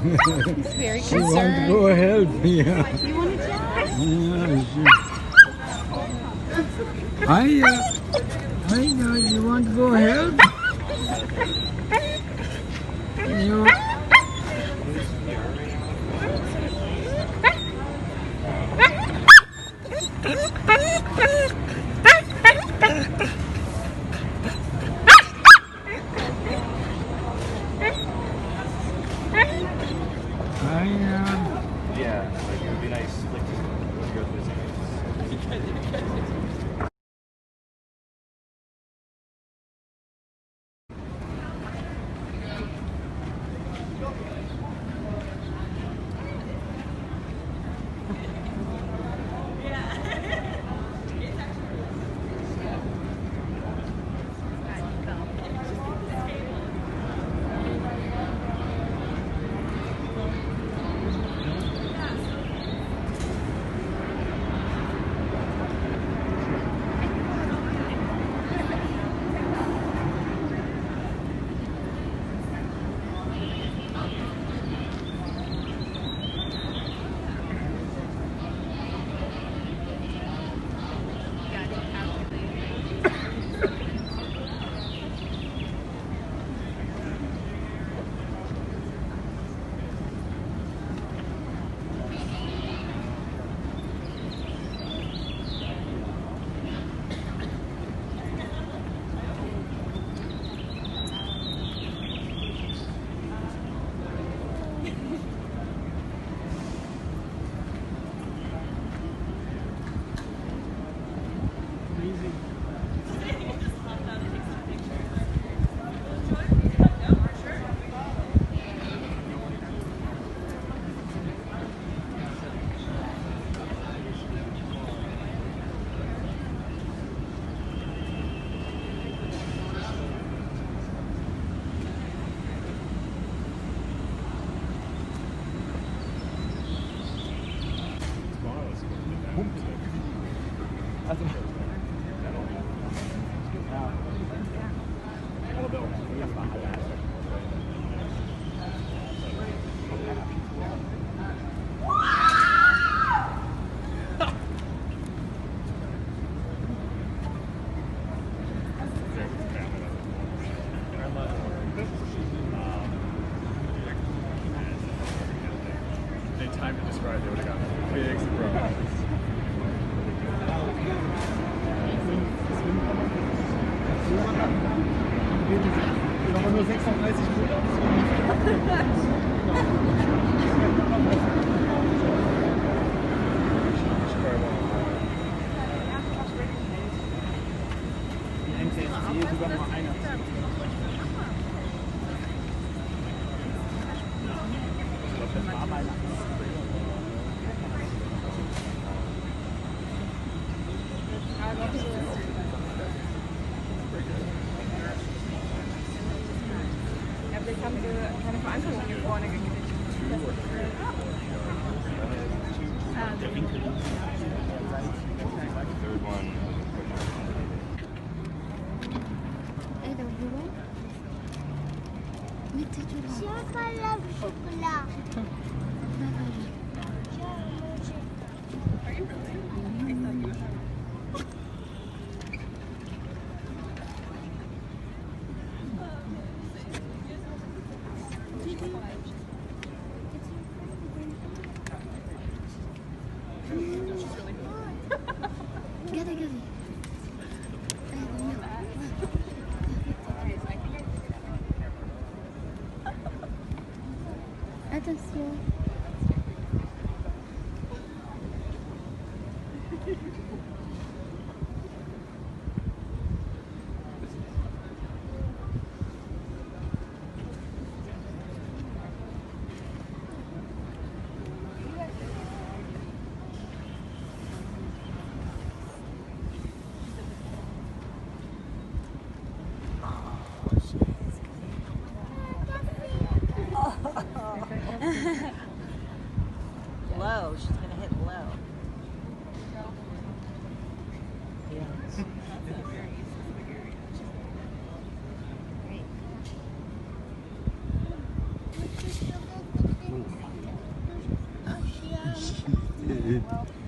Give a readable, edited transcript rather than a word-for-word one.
He's very She concerned. wants to go ahead. Yeah. You want to try? Yeah, you want to go ahead? You... Yeah, like it would be nice like, to go through this. Time to describe, they would have gotten big surprise. Aber nur 36 Die NTSC ist sogar nur einer. Ich glaube, das war mal Vielleicht haben sie keine Veranstaltung hier vorne gekriegt. Attention. Low. She's gonna hit low. it.